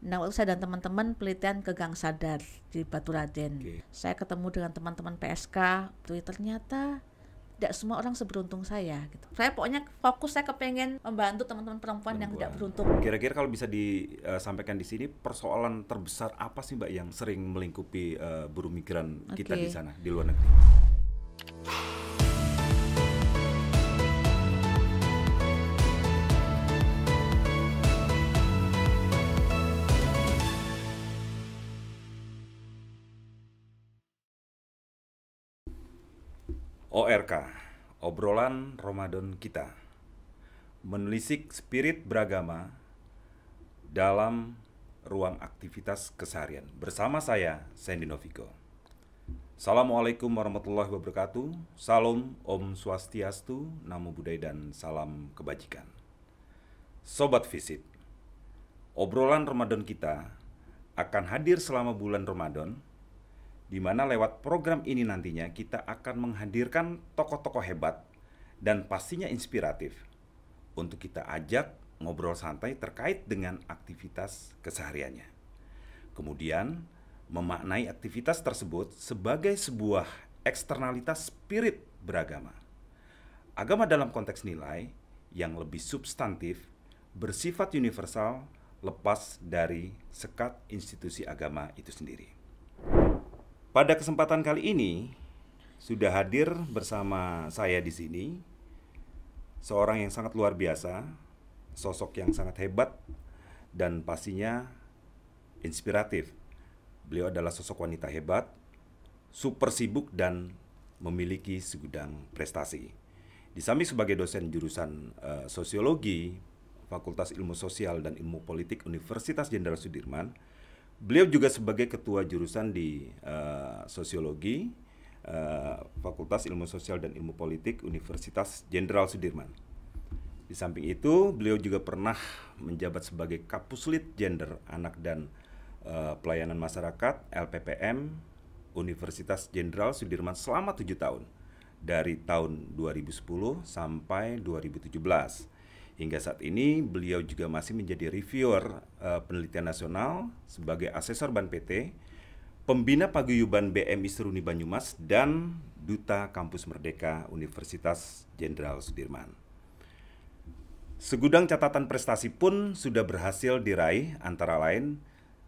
Nah, waktu saya dan teman-teman penelitian ke Gang Sadar di Baturaden, Oke. saya ketemu dengan teman-teman PSK, ternyata tidak semua orang seberuntung saya gitu. Saya pokoknya fokus, saya kepengen membantu teman-teman perempuan yang tidak beruntung. Kira-kira kalau bisa disampaikan di sini, persoalan terbesar apa sih Mbak yang sering melingkupi buruh migran kita di Oke. sana, di luar negeri? ORK, obrolan Ramadan kita, menelisik spirit beragama dalam ruang aktivitas keseharian. Bersama saya, Sandy Noviko. Assalamualaikum warahmatullahi wabarakatuh. Salam, Om Swastiastu, Namo Buddhaya, dan salam kebajikan. Sobat Visit, obrolan Ramadan kita akan hadir selama bulan Ramadan, di mana lewat program ini nantinya kita akan menghadirkan tokoh-tokoh hebat dan pastinya inspiratif untuk kita ajak ngobrol santai terkait dengan aktivitas kesehariannya. Kemudian, memaknai aktivitas tersebut sebagai sebuah eksternalitas spirit beragama. Agama dalam konteks nilai yang lebih substantif, bersifat universal, lepas dari sekat institusi agama itu sendiri. Pada kesempatan kali ini, sudah hadir bersama saya di sini seorang yang sangat luar biasa, sosok yang sangat hebat, dan pastinya inspiratif. Beliau adalah sosok wanita hebat, super sibuk, dan memiliki segudang prestasi. Di samping sebagai dosen jurusan Sosiologi, Fakultas Ilmu Sosial dan Ilmu Politik Universitas Jenderal Sudirman, beliau juga sebagai ketua jurusan di Sosiologi, Fakultas Ilmu Sosial dan Ilmu Politik Universitas Jenderal Sudirman. Di samping itu, beliau juga pernah menjabat sebagai Kapuslit Gender, Anak dan Pelayanan Masyarakat (LPPM) Universitas Jenderal Sudirman selama 7 tahun, dari tahun 2010 sampai 2017. Hingga saat ini beliau juga masih menjadi reviewer penelitian nasional sebagai asesor Ban PT, pembina paguyuban BMI Seruni Banyumas, dan Duta Kampus Merdeka Universitas Jenderal Sudirman. Segudang catatan prestasi pun sudah berhasil diraih, antara lain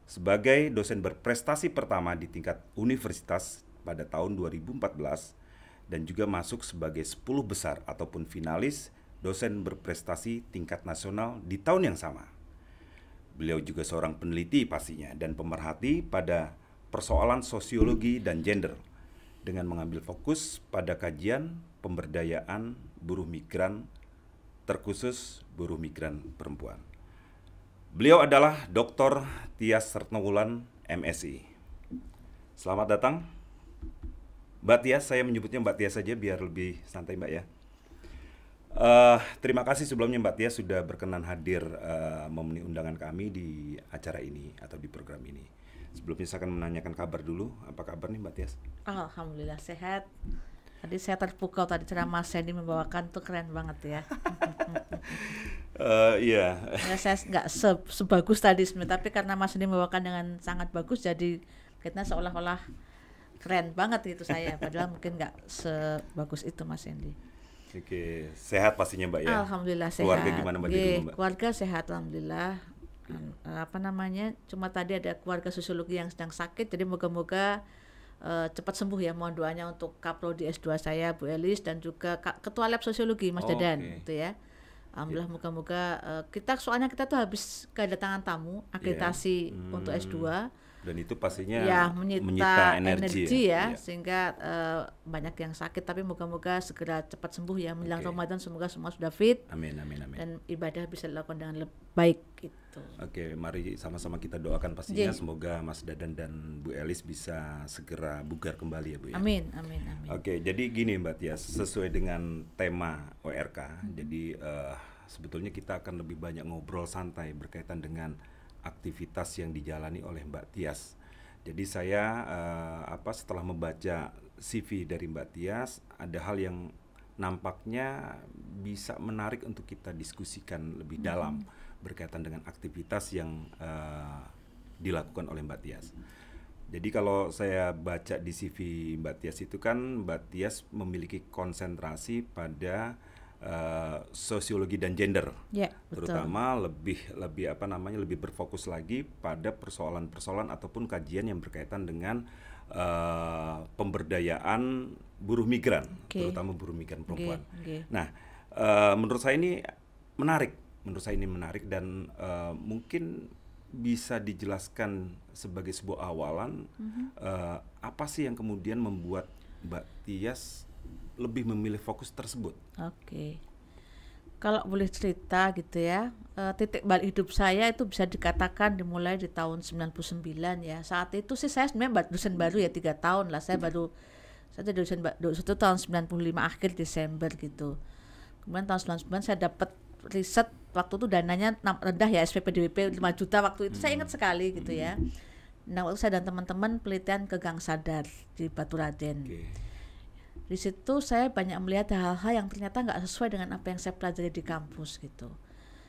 sebagai dosen berprestasi pertama di tingkat universitas pada tahun 2014 dan juga masuk sebagai 10 besar ataupun finalis dosen berprestasi tingkat nasional di tahun yang sama. Beliau juga seorang peneliti pastinya dan pemerhati pada persoalan sosiologi dan gender dengan mengambil fokus pada kajian pemberdayaan buruh migran, terkhusus buruh migran perempuan. Beliau adalah Dr. Tias Retnowulan, MSI. Selamat datang, Mbak Tias. Saya menyebutnya Mbak Tias saja biar lebih santai, Mbak ya. Terima kasih sebelumnya Mbak Tias sudah berkenan hadir memenuhi undangan kami di acara ini atau di program ini. Sebelumnya saya akan menanyakan kabar dulu. Apa kabar nih Mbak Tias? Alhamdulillah sehat. Tadi saya terpukau, tadi ceramah Sandy membawakan tuh keren banget ya. Iya. Ya, saya nggak sebagus tadi sebenarnya, tapi karena Mas Sandy membawakan dengan sangat bagus, jadi kita seolah-olah keren banget itu saya. Padahal mungkin nggak sebagus itu Mas Sandy. Oke, sehat pastinya Mbak ya. Alhamdulillah sehat. Keluarga gimana Mbak di rumah Mbak? Keluarga sehat alhamdulillah. Cuma tadi ada keluarga sosiologi yang sedang sakit, jadi moga-moga cepat sembuh ya. Mohon doanya untuk Kaprodi S2 saya Bu Elis dan juga Ketua Lab Sosiologi Mas Dadan gitu ya. Alhamdulillah moga-moga soalnya kita tuh habis kedatangan tamu akreditasi untuk S2. Dan itu pastinya ya menyita energi Iya. ya. Sehingga banyak yang sakit, tapi moga-moga segera cepat sembuh ya menjelang Ramadan. Semoga semua sudah fit. Amin. Dan ibadah bisa dilakukan dengan lebih baik gitu. Oke, mari sama-sama kita doakan pastinya semoga Mas Dadan dan Bu Elis bisa segera bugar kembali ya Bu ya. Amin. Oke, jadi gini Mbak Tias, sesuai dengan tema ORK, jadi sebetulnya kita akan lebih banyak ngobrol santai berkaitan dengan aktivitas yang dijalani oleh Mbak Tias. Jadi saya setelah membaca CV dari Mbak Tias, ada hal yang nampaknya bisa menarik untuk kita diskusikan lebih dalam berkaitan dengan aktivitas yang dilakukan oleh Mbak Tias. Jadi kalau saya baca di CV Mbak Tias itu kan Mbak Tias memiliki konsentrasi pada sosiologi dan gender, terutama lebih berfokus lagi pada persoalan-persoalan ataupun kajian yang berkaitan dengan pemberdayaan buruh migran, terutama buruh migran perempuan. Nah, menurut saya ini menarik dan mungkin bisa dijelaskan sebagai sebuah awalan apa sih yang kemudian membuat Mbak Tias lebih memilih fokus tersebut? Kalau boleh cerita gitu ya, titik balik hidup saya itu bisa dikatakan dimulai di tahun 99 ya. Saat itu sih saya sebenarnya dosen baru ya, 3 tahun lah. Saya jadi dosen itu tahun 95 akhir Desember gitu. Kemudian tahun 99 saya dapat riset, waktu itu dananya rendah ya, SPPDWP 5 juta waktu itu, saya ingat sekali gitu ya. Nah waktu saya dan teman-teman penelitian ke Gang Sadar di Baturaden. Di situ saya banyak melihat hal-hal yang ternyata nggak sesuai dengan apa yang saya pelajari di kampus gitu.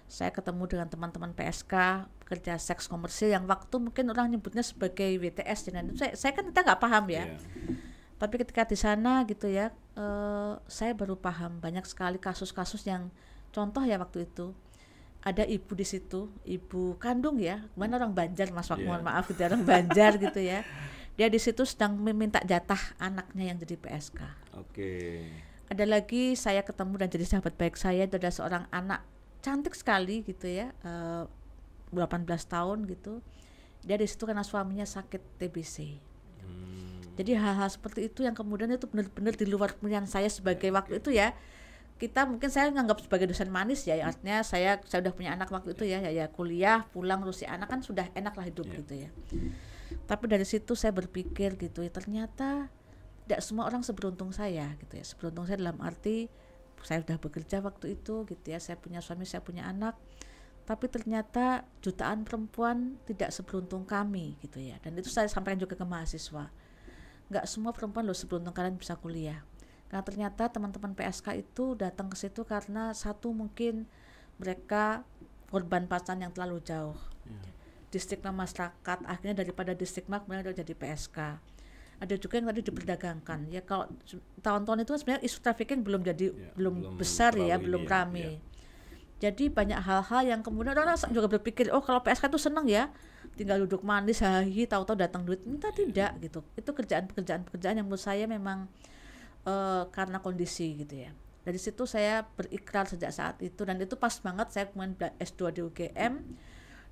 Saya ketemu dengan teman-teman PSK, pekerja seks komersil yang waktu mungkin orang nyebutnya sebagai WTS, dengan saya kan kita nggak paham ya. Tapi ketika di sana gitu ya, saya baru paham banyak sekali kasus-kasus yang contoh ya waktu itu ada ibu di situ, ibu kandung ya, kemana orang Banjar Mas, mohon maaf gitu, orang Banjar gitu ya, dia di situ sedang meminta jatah anaknya yang jadi PSK. Ada lagi saya ketemu dan jadi sahabat baik saya, itu ada seorang anak cantik sekali gitu ya, 18 tahun gitu, dia di situ karena suaminya sakit TBC. Jadi hal-hal seperti itu yang kemudian itu benar-benar di luar pilihan saya sebagai waktu itu ya. Kita mungkin saya nganggap sebagai dosen manis ya, artinya saya udah punya anak waktu itu ya kuliah pulang ngurusi anak kan sudah enak lah hidup gitu ya. Tapi dari situ saya berpikir gitu ya, ternyata tidak semua orang seberuntung saya gitu ya. Seberuntung saya dalam arti saya sudah bekerja waktu itu gitu ya, saya punya suami, saya punya anak, tapi ternyata jutaan perempuan tidak seberuntung kami gitu ya. Dan itu saya sampaikan juga ke mahasiswa, nggak semua perempuan loh seberuntung kalian bisa kuliah. Karena ternyata teman-teman PSK itu datang ke situ karena satu mungkin mereka korban pacaran yang terlalu jauh, distigma masyarakat, akhirnya daripada distigma kemudian jadi PSK. Ada juga yang tadi diperdagangkan ya, kalau tahun-tahun itu sebenarnya isu trafficking belum besar ya, belum rame. Jadi banyak hal-hal yang kemudian orang juga berpikir, oh kalau PSK itu senang ya, tinggal duduk manis, hahi, tahu-tahu datang duit. Entah tidak gitu. Itu pekerjaan yang menurut saya memang karena kondisi gitu ya. Dari situ saya berikrar sejak saat itu, dan itu pas banget saya kemudian S2 di UGM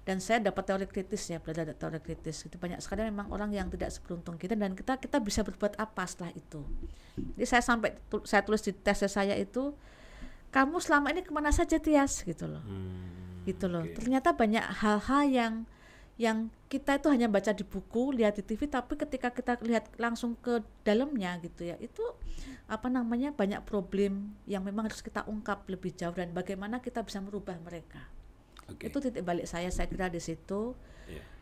dan saya dapat teori kritis ya, belajar teori kritis. Itu banyak sekali memang orang yang tidak seberuntung kita, dan kita bisa berbuat apa setelah itu. Jadi saya tulis di tesis saya itu, kamu selama ini kemana saja Tias gitu loh. Gitu loh. Ternyata banyak hal-hal yang kita itu hanya baca di buku, lihat di TV, tapi ketika kita lihat langsung ke dalamnya gitu ya, itu banyak problem yang memang harus kita ungkap lebih jauh dan bagaimana kita bisa merubah mereka. Itu titik balik saya kira di situ.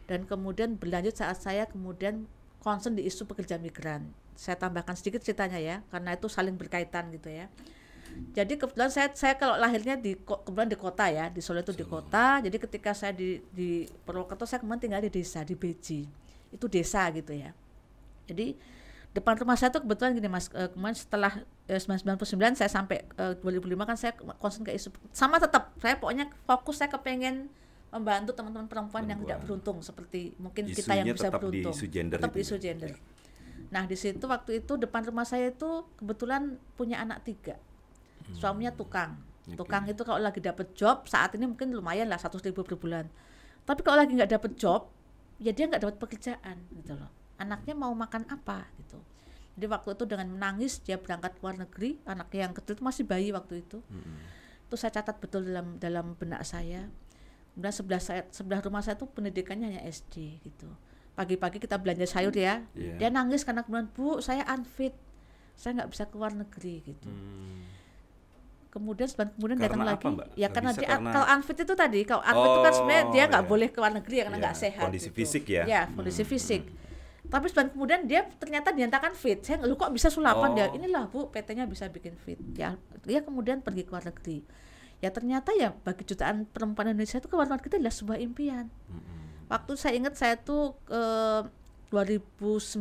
Dan kemudian berlanjut saat saya kemudian concern di isu pekerja migran. Saya tambahkan sedikit ceritanya ya, karena itu saling berkaitan gitu ya. Jadi kebetulan saya kalau lahirnya kebetulan di kota ya, di Solo itu di kota. Jadi ketika saya di Purwokerto, saya kemudian tinggal di desa, di Beji. Itu desa gitu ya. Jadi depan rumah saya tuh kebetulan gini Mas, kemudian setelah 1999 saya sampai 2005 kan saya concern ke isu sama, tetap saya pokoknya fokus, saya kepengen membantu teman-teman perempuan yang tidak beruntung seperti mungkin isunya kita yang bisa beruntung. Tetap isu gender. Nah di situ waktu itu depan rumah saya itu kebetulan punya anak 3. Suaminya tukang itu kalau lagi dapat job saat ini mungkin lumayan lah 100.000 per bulan, tapi kalau lagi nggak dapat job ya dia nggak dapat pekerjaan gitu loh. Anaknya mau makan apa gitu. Jadi waktu itu dengan menangis dia berangkat ke luar negeri, anaknya yang kecil itu masih bayi waktu itu. Itu saya catat betul dalam benak saya. Kemudian sebelah rumah saya tuh pendidikannya hanya SD gitu. Pagi-pagi kita belanja sayur ya, dia nangis karena kemudian, Bu saya unfit, saya nggak bisa ke luar negeri gitu. Kemudian datang lagi ya karena kalau unfit itu tadi, kalau unfit itu kan sebenarnya dia nggak boleh ke luar negeri karena nggak sehat, kondisi gitu. Fisik ya, kondisi fisik. Tapi kemudian dia ternyata dinyatakan fit. Saya lu kok bisa sulapan dia, inilah Bu PT-nya bisa bikin fit ya. Dia kemudian pergi ke luar negeri ya, ternyata ya bagi jutaan perempuan Indonesia itu ke luar negeri itu adalah sebuah impian. Waktu saya ingat saya tuh 2009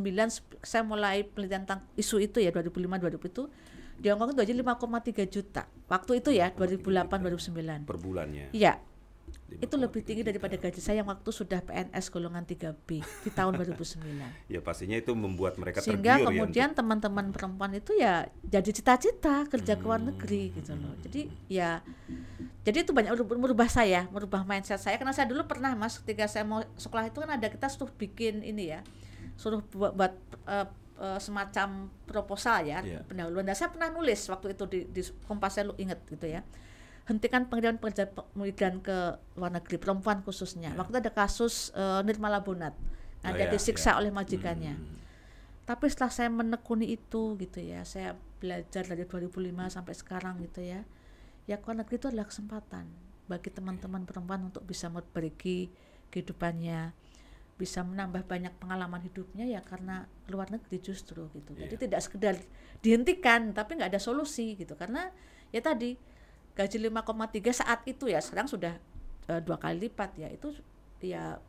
saya mulai penelitian tentang isu itu ya, 2005-2000 itu di Hong Kong itu gaji 5,3 juta. Waktu itu ya 2008-2009. Per bulannya. Iya. Itu lebih tinggi daripada gaji saya yang waktu sudah PNS golongan 3B di tahun 2009. Ya pastinya itu membuat mereka sehingga tergiur kemudian ya, teman-teman perempuan itu ya jadi cita-cita kerja ke luar negeri gitu loh. Jadi itu banyak merubah saya, merubah mindset saya, karena saya dulu pernah Mas, ketika saya mau sekolah itu kan ada kita suruh bikin ini ya, suruh buat semacam proposal ya, pendahuluan. Dan saya pernah nulis waktu itu di Kompas, saya ingat gitu ya, hentikan pengiriman pekerja migran ke luar negeri, perempuan khususnya. Waktu itu ada kasus Nirmala Bonat, dia disiksa oleh majikannya. Tapi setelah saya menekuni itu gitu ya, saya belajar dari 2005 sampai sekarang gitu ya, ya ke luar negeri itu adalah kesempatan bagi teman-teman perempuan untuk bisa memperbaiki kehidupannya, bisa menambah banyak pengalaman hidupnya ya karena luar negeri justru gitu. Jadi tidak sekedar dihentikan tapi nggak ada solusi gitu, karena ya tadi gaji 5,3 saat itu ya, sekarang sudah 2 kali lipat ya, itu ya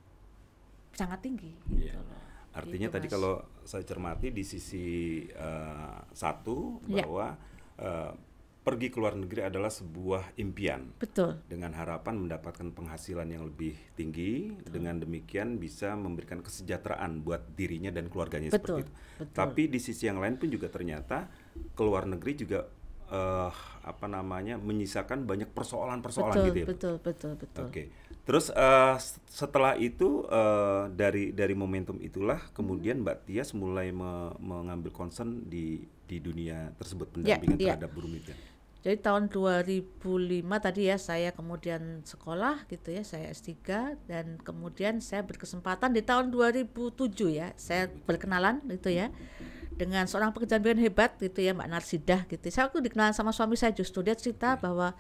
sangat tinggi gitu loh. Artinya gitu, tadi Mas, kalau saya cermati di sisi satu bahwa pergi ke luar negeri adalah sebuah impian. Betul. Dengan harapan mendapatkan penghasilan yang lebih tinggi, dengan demikian bisa memberikan kesejahteraan buat dirinya dan keluarganya. Seperti itu. Betul. Tapi di sisi yang lain pun juga ternyata ke luar negeri juga menyisakan banyak persoalan-persoalan gitu ya. Betul. Oke. Terus setelah itu dari momentum itulah kemudian Mbak Tias mulai mengambil concern di dunia tersebut, pendampingan terhadap buruh migran. Jadi tahun 2005 tadi ya saya kemudian sekolah gitu ya, saya S3, dan kemudian saya berkesempatan di tahun 2007 ya, saya berkenalan gitu ya dengan seorang pekerja migran hebat gitu ya, Mbak Narsidah gitu. Saya waktu dikenalan sama suami saya, justru dia cerita bahwa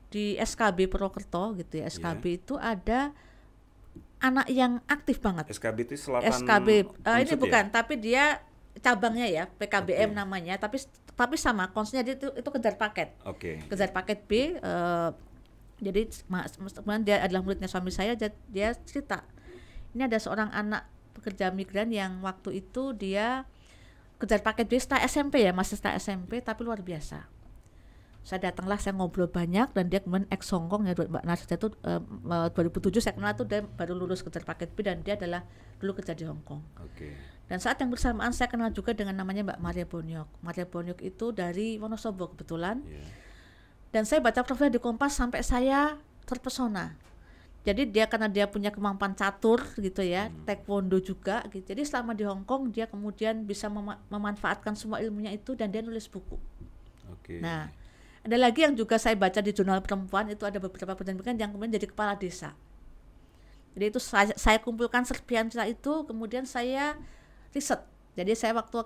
di SKB Purwokerto gitu ya, SKB itu ada anak yang aktif banget. SKB itu Selatan ini bukan, tapi dia cabangnya ya PKBM namanya, tapi sama konsepnya itu kejar paket. Kejar paket B. Jadi kemudian dia adalah muridnya suami saya. Dia cerita ini ada seorang anak pekerja migran yang waktu itu dia kejar paket B setelah SMP ya, masih setelah SMP, tapi luar biasa. Saya datanglah, saya ngobrol banyak, dan dia kemudian ex Hongkong ya, Mbak Narsidah itu 2007 saya kenal tuh, dia baru lulus kejar paket B dan dia adalah dulu kerja di Hongkong. Dan saat yang bersamaan saya kenal juga dengan namanya Mbak Maria Bonyok. Maria Bonyok itu dari Wonosobo kebetulan. Dan saya baca profil di Kompas sampai saya terpesona. Jadi dia karena dia punya kemampuan catur gitu ya, taekwondo juga gitu. Jadi selama di Hongkong dia kemudian bisa memanfaatkan semua ilmunya itu dan dia nulis buku. Nah, ada lagi yang juga saya baca di jurnal perempuan, itu ada beberapa pendidikan yang kemudian jadi kepala desa. Jadi itu saya kumpulkan serpihan cerita itu, kemudian saya riset. Jadi saya waktu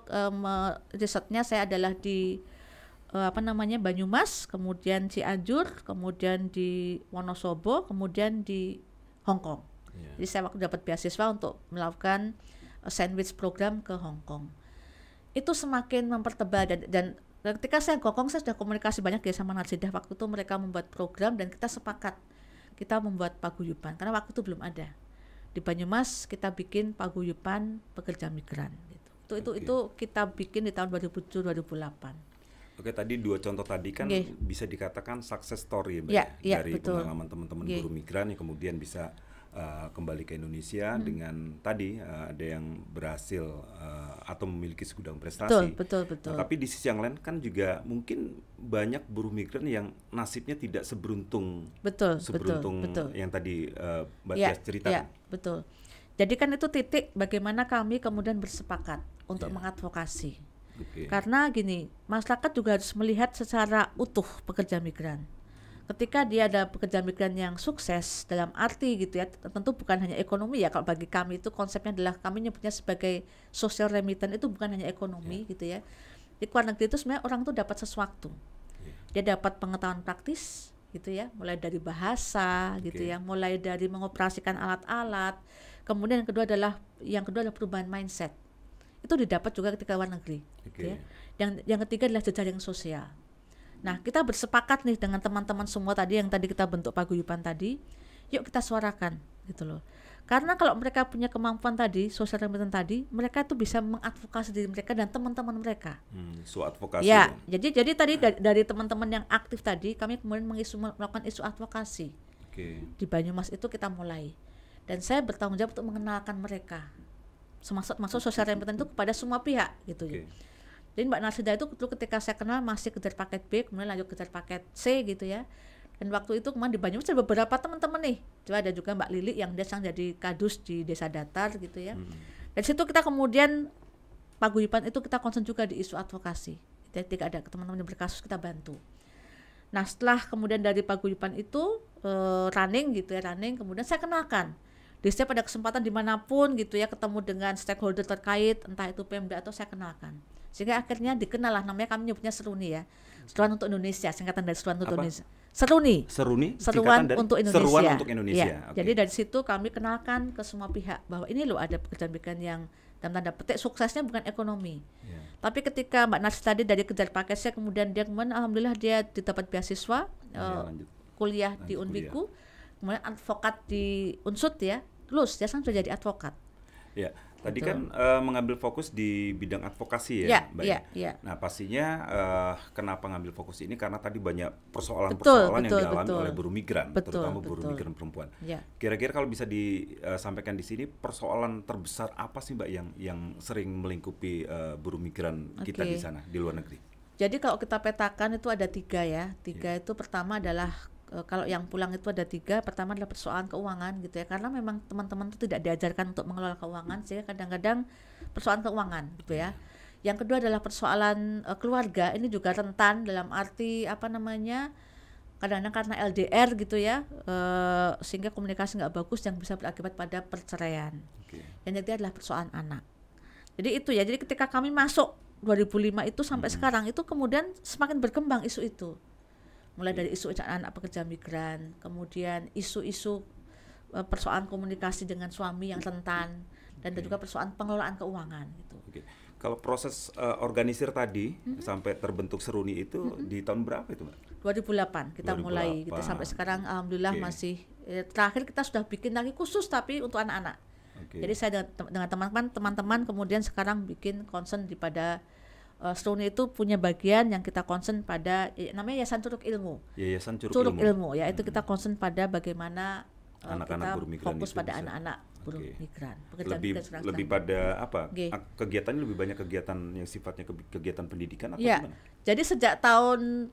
risetnya saya adalah di Banyumas, kemudian Cianjur, kemudian di Wonosobo, kemudian di Hongkong. Jadi saya waktu dapat beasiswa untuk melakukan sandwich program ke Hongkong. Itu semakin mempertebal dan ketika saya ke Hongkong, saya sudah komunikasi banyak ya sama Narsidah. Waktu itu mereka membuat program dan kita sepakat kita membuat paguyuban, karena waktu itu belum ada. Di Banyumas kita bikin paguyuban pekerja migran gitu. Itu kita bikin di tahun 2007-2008. Tadi dua contoh tadi kan bisa dikatakan success story dari pengalaman teman-teman buruh migran yang kemudian bisa kembali ke Indonesia dengan tadi ada yang berhasil atau memiliki segudang prestasi. Betul. Tapi di sisi yang lain kan juga mungkin banyak buruh migran yang nasibnya tidak seberuntung yang tadi Mbak Tias ceritakan. Betul. Jadi kan itu titik bagaimana kami kemudian bersepakat untuk mengadvokasi. Karena gini, masyarakat juga harus melihat secara utuh pekerja migran. Ketika dia ada pekerja migran yang sukses dalam arti gitu ya, tentu bukan hanya ekonomi ya, kalau bagi kami itu konsepnya adalah kami nyebutnya sebagai social remittance, itu bukan hanya ekonomi gitu ya. Di luar negeri itu sebenarnya orang tuh dapat sesuatu. Dia dapat pengetahuan praktis gitu ya, mulai dari bahasa gitu ya, mulai dari mengoperasikan alat-alat. Kemudian yang kedua adalah perubahan mindset. Itu didapat juga ketika luar negeri. Gitu ya. Yang ketiga adalah jejaring sosial. Nah, kita bersepakat nih dengan teman-teman semua tadi yang tadi kita bentuk paguyuban tadi, yuk kita suarakan gitu loh. Karena kalau mereka punya kemampuan tadi, social remittance tadi, mereka itu bisa mengadvokasi diri mereka dan teman-teman mereka. So advokasi. Ya, jadi tadi dari teman-teman yang aktif tadi, kami kemudian melakukan isu advokasi. Di Banyumas itu kita mulai. Dan saya bertanggung jawab untuk mengenalkan mereka. Maksud social remittance itu kepada semua pihak gitu. Jadi Mbak Narsida itu dulu ketika saya kenal masih kejar paket B, kemudian lanjut kejar paket C gitu ya. Dan waktu itu kemarin di Banyumas ada beberapa teman-teman nih. Coba ada juga Mbak Lili yang dia sekarang jadi kadus di Desa Datar gitu ya. Dari situ kita kemudian paguyuban itu kita concern juga di isu advokasi. Jadi ketika ada teman-teman yang berkasus kita bantu. Nah setelah kemudian dari paguyuban itu running gitu ya, kemudian saya kenalkan. Di setiap ada kesempatan dimanapun gitu ya ketemu dengan stakeholder terkait, entah itu Pemda atau saya kenalkan. Sehingga akhirnya dikenal lah, namanya kami nyebutnya Seruni ya. Seruan untuk Indonesia, singkatan dari Seruan untuk Indonesia. Seruni. Seruan untuk Indonesia. Seruan untuk Indonesia. Ya, jadi dari situ kami kenalkan ke semua pihak bahwa ini loh ada pekerjaan-pekerjaan yang dalam tanda petik suksesnya bukan ekonomi. Tapi ketika Mbak Nars tadi dari kejar paket saya kemudian alhamdulillah dia dapat beasiswa kuliah di Unbiku, kemudian advokat di Unsut ya, lulus dia sekarang sudah jadi advokat. Ya, tadi kan mengambil fokus di bidang advokasi Mbak. Nah pastinya kenapa ngambil fokus ini karena tadi banyak persoalan-persoalan yang dialami oleh buruh migran, terutama buruh migran perempuan. Kira-kira kalau bisa disampaikan di sini persoalan terbesar apa sih Mbak yang sering melingkupi buruh migran kita di sana di luar negeri? Jadi kalau kita petakan itu ada 3 ya. 3 itu pertama adalah kalau yang pulang itu ada 3, pertama adalah persoalan keuangan gitu ya, karena memang teman-teman itu tidak diajarkan untuk mengelola keuangan sehingga kadang-kadang persoalan keuangan gitu ya. Yang kedua adalah persoalan keluarga, ini juga rentan dalam arti kadang-kadang karena LDR gitu ya, sehingga komunikasi nggak bagus yang bisa berakibat pada perceraian. Yang ketiga adalah persoalan anak. Jadi itu ya, jadi ketika kami masuk 2005 itu sampai sekarang itu kemudian semakin berkembang isu itu. Mulai dari isu anak pekerja migran, kemudian isu-isu persoalan komunikasi dengan suami yang rentan, dan juga persoalan pengelolaan keuangan gitu. Kalau proses organisir tadi sampai terbentuk Seruni itu di tahun berapa itu Mbak? 2008 kita mulai gitu, sampai sekarang alhamdulillah masih terakhir kita sudah bikin lagi khusus tapi untuk anak-anak. Jadi saya dengan teman-teman kemudian sekarang bikin concern pada Seruni itu punya bagian yang kita concern pada namanya Yayasan Curug Ilmu. Yayasan Curug Ilmu ya, itu kita concern pada bagaimana anak-anak buruh migran fokus pada anak-anak buruh migran. Lebih pada apa? Kegiatannya lebih banyak kegiatan yang sifatnya kegiatan pendidikan atau ya, gimana? Jadi sejak tahun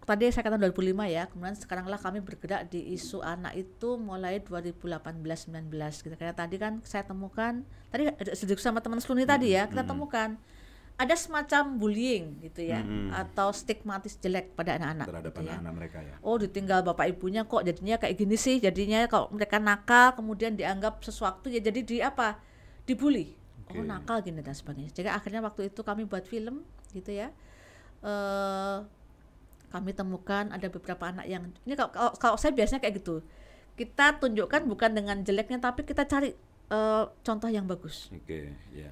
tadi saya katakan 2005 ya, kemudian sekarang lah kami bergerak di isu anak itu mulai 2018-19 gitu. Karena tadi kan saya temukan, tadi sedikit sama teman Seruni tadi ya, kita temukan ada semacam bullying gitu ya, atau stigmatis jelek pada anak-anak terhadap gitu anak-anak mereka ya. Oh ditinggal bapak ibunya kok jadinya kayak gini sih, jadinya kalau mereka nakal kemudian dianggap sesuatu ya jadi dibully. Oh nakal gini dan sebagainya. Jadi akhirnya waktu itu kami buat film gitu ya. Kami temukan ada beberapa anak yang ini kalau saya biasanya kayak gitu. Kita tunjukkan bukan dengan jeleknya tapi kita cari contoh yang bagus.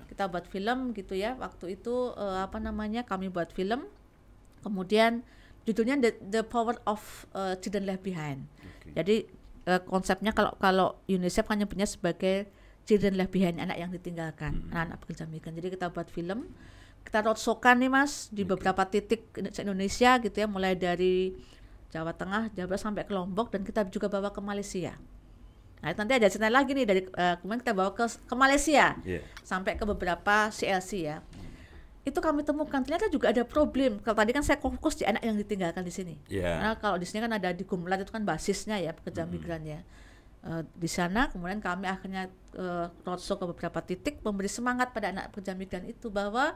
Kita buat film gitu ya. Waktu itu kami buat film. Kemudian judulnya The Power of Children Left Behind. Jadi konsepnya kalau UNICEF hanya punya sebagai Children Left Behind, anak yang ditinggalkan, anak-anak pekerja migran. Jadi kita buat film. Kita roadshow-kan nih Mas di beberapa titik Indonesia gitu ya, mulai dari Jawa Tengah, Jawa Barat sampai ke Lombok, dan kita juga bawa ke Malaysia. Nah nanti ada cerita lagi nih dari kemudian kita bawa ke Malaysia sampai ke beberapa CLC ya. Itu kami temukan ternyata juga ada problem. Kalau tadi kan saya fokus di anak yang ditinggalkan di sini. Nah kalau di sini kan ada di Gumlat itu kan basisnya ya pekerja migran ya. Di sana kemudian kami akhirnya roadshow ke beberapa titik memberi semangat pada anak pekerja migran itu bahwa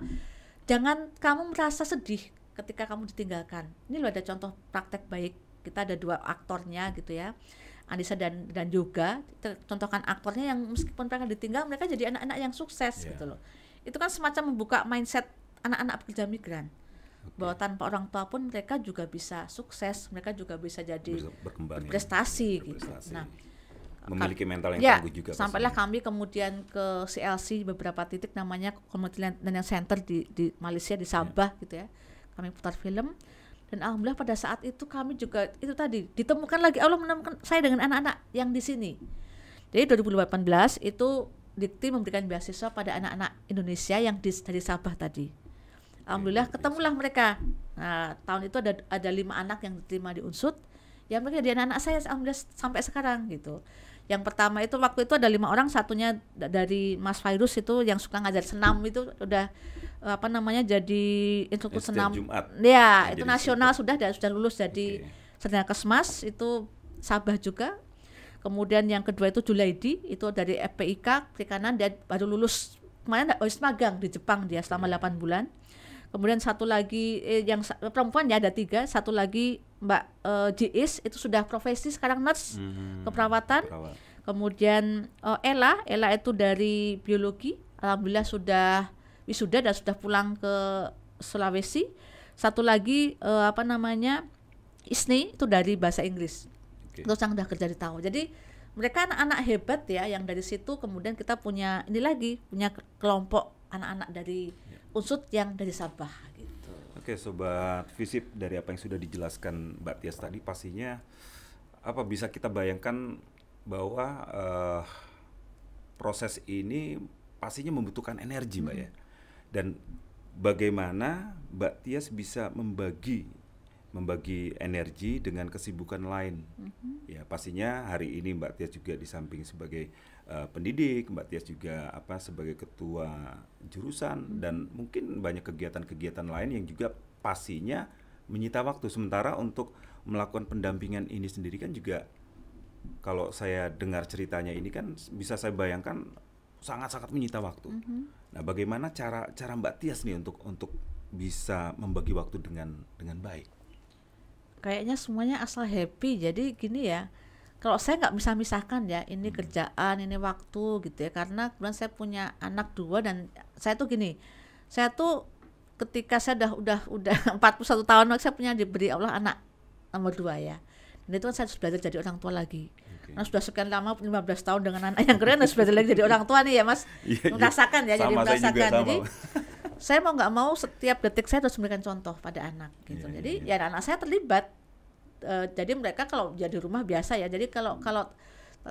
jangan kamu merasa sedih ketika kamu ditinggalkan. Ini loh ada contoh praktek baik. Kita ada 2 aktornya gitu ya. Andisa dan Yoga, contohkan aktornya yang meskipun mereka ditinggal, mereka jadi anak-anak yang sukses gitu loh. Itu kan semacam membuka mindset anak-anak pekerja migran, bahwa tanpa orang tua pun mereka juga bisa sukses, mereka juga bisa jadi berprestasi gitu. Nah, memiliki mental yang tangguh juga. Sampailah kami kemudian ke CLC beberapa titik namanya Community Learning Center di Malaysia, di Sabah gitu ya. Kami putar film. Dan alhamdulillah pada saat itu kami juga itu tadi ditemukan lagi, Allah menemukan saya dengan anak-anak yang di sini. Jadi 2018 itu Dikti memberikan beasiswa pada anak-anak Indonesia yang dari Sabah tadi. Alhamdulillah ketemulah mereka. Nah, tahun itu ada 5 anak yang diterima di Unsud. Ya mereka jadi anak-anak saya alhamdulillah sampai sekarang gitu. Yang pertama itu waktu itu ada 5 orang, satunya dari Mas Fairuz itu yang suka ngajar senam itu udah jadi instruktur senam. Jumat. Ya, itu nasional sudah lulus jadi sarjana Kesmas, itu Sabah juga. Kemudian yang kedua itu Julaidi, itu dari FPIK Perikanan, dia baru lulus kemarin habis magang di Jepang dia selama 8 bulan. Kemudian satu lagi yang perempuan ya ada 3, satu lagi Mbak Jiis itu sudah profesi sekarang nurse keperawatan. Kemudian Ella itu dari biologi, alhamdulillah sudah wisuda dan sudah pulang ke Sulawesi. Satu lagi Isni itu dari bahasa Inggris. Terus yang udah kerja di Tau. Jadi mereka anak-anak hebat ya, yang dari situ kemudian kita punya kelompok anak-anak dari Unsud yang dari Sabah gitu. Oke, Sobat Visip, dari apa yang sudah dijelaskan Mbak Tias tadi, pastinya bisa kita bayangkan bahwa proses ini pastinya membutuhkan energi, Mbak ya. Dan bagaimana Mbak Tias bisa membagi energi dengan kesibukan lain. Ya, pastinya hari ini Mbak Tias juga di samping sebagai pendidik, Mbak Tias juga sebagai ketua jurusan, dan mungkin banyak kegiatan-kegiatan lain yang juga pastinya menyita waktu. Sementara untuk melakukan pendampingan ini sendiri kan juga, kalau saya dengar ceritanya ini kan bisa saya bayangkan sangat-sangat menyita waktu. Nah, bagaimana cara Mbak Tias nih untuk bisa membagi waktu dengan baik? Kayaknya semuanya asal happy. Jadi gini ya, kalau saya nggak bisa misahkan ya, ini kerjaan, ini waktu gitu ya, karena kemudian saya punya anak 2 dan saya tuh gini, saya tuh ketika saya udah 41 tahun saya punya diberi Allah anak nomor 2 ya, dan itu kan saya harus belajar jadi orang tua lagi. Nah, sudah sekian lama 15 tahun dengan anak yang keren, harus belajar lagi jadi orang tua nih ya Mas. Merasakan ya, jadi merasakan. Jadi saya mau nggak mau setiap detik saya harus memberikan contoh pada anak gitu. Jadi ya anak saya terlibat. Jadi mereka kalau jadi rumah biasa ya. Jadi kalau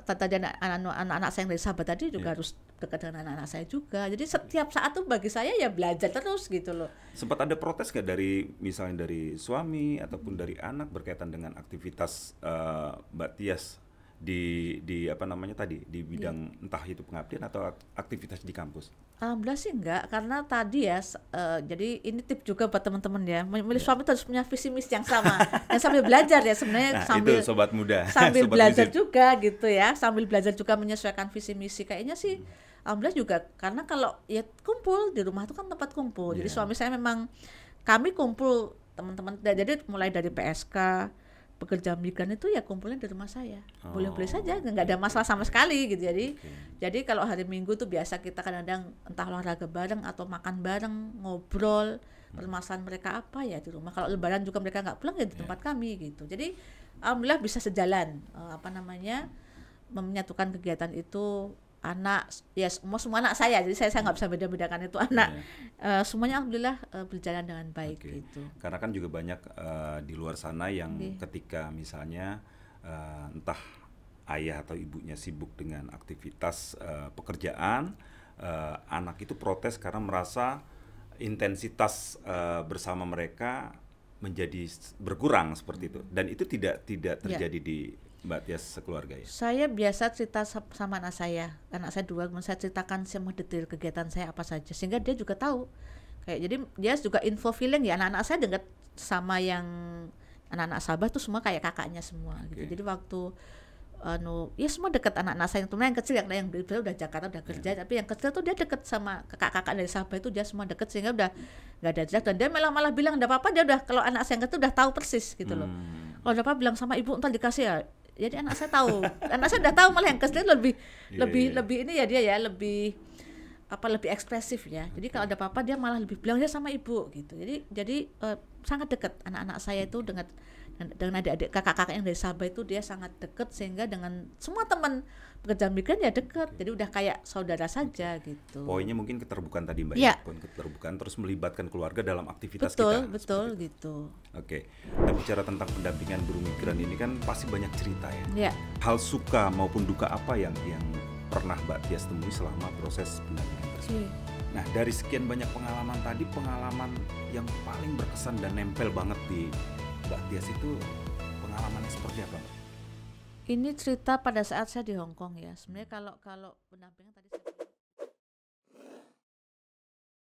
tadi anak-anak saya yang dari Sabah tadi juga harus dekat dengan anak-anak saya juga. Jadi setiap saat tuh bagi saya ya belajar terus gitu loh. Sempat ada protes nggak misalnya dari suami ataupun dari anak berkaitan dengan aktivitas Mbak Tias di bidang entah itu pengabdian atau aktivitas di kampus? Alhamdulillah sih enggak, karena tadi ya jadi ini tip juga buat teman-teman ya, milih suami harus punya visi misi yang sama dan sambil belajar ya sebenarnya. Itu sobat muda sambil sobat belajar visip juga gitu ya, sambil belajar juga menyesuaikan visi misi kayaknya sih. Alhamdulillah juga, karena kalau ya kumpul di rumah itu kan tempat kumpul. Jadi suami saya memang, kami kumpul teman-teman, jadi mulai dari PSK, pekerja migran itu ya kumpulnya di rumah saya. Boleh-boleh saja, nggak ada masalah sama sekali gitu. Jadi kalau hari Minggu tuh biasa kita kadang-kadang entah olahraga bareng atau makan bareng, ngobrol permasalahan mereka apa ya di rumah. Kalau Lebaran juga mereka nggak pulang ya di tempat kami gitu. Jadi alhamdulillah bisa sejalan menyatukan kegiatan itu. Anak ya semua anak saya, jadi saya nggak bisa beda-bedakan itu anak. Semuanya alhamdulillah berjalan dengan baik gitu. Karena kan juga banyak di luar sana yang ketika misalnya entah ayah atau ibunya sibuk dengan aktivitas pekerjaan, anak itu protes karena merasa intensitas bersama mereka menjadi berkurang seperti itu, dan itu tidak terjadi di Mbak Tias sekeluarga ya? Saya biasa cerita sama anak saya 2, kemudian saya ceritakan semua detail kegiatan saya apa saja, sehingga dia juga tahu. Jadi dia juga info feeling ya, anak-anak saya dekat sama yang anak-anak Sabah tuh semua kayak kakaknya semua gitu. Jadi waktu ya semua dekat anak-anak saya, yang kecil yang udah Jakarta udah kerja, tapi yang kecil tuh dia dekat sama kakak-kakak dari Sabah itu, dia semua dekat sehingga udah nggak ada jarak, dan dia malah bilang enggak apa-apa, dia udah, kalau anak saya yang kecil udah tahu persis gitu loh. Kalau ada apa bilang sama ibu entar dikasih ya. Jadi anak saya tahu, anak saya udah tahu, malah yang kecil lebih ini ya, dia ya lebih ekspresif ya. Jadi kalau ada apa-apa dia malah lebih bilang dia sama ibu gitu. Jadi sangat dekat anak-anak saya itu dengan adik-adik kakak-kakak yang dari Sabah itu, dia sangat dekat, sehingga dengan semua teman pekerja migran ya dekat, jadi udah kayak saudara saja gitu. Poinnya mungkin keterbukaan tadi Mbak ya. Poin keterbukaan terus melibatkan keluarga dalam aktivitas betul, kita. Betul gitu. Oke. Kita bicara tentang pendampingan buruh migran ini kan pasti banyak cerita ya. Ya. Hal suka maupun duka apa yang pernah Mbak Tias temui selama proses pendampingan tersebut? Nah, dari sekian banyak pengalaman tadi, pengalaman yang paling berkesan dan nempel banget di Mbak Tias itu pengalamannya seperti apa, Mbak? Ini cerita pada saat saya di Hong Kong ya. Sebenarnya kalau pendampingan tadi saya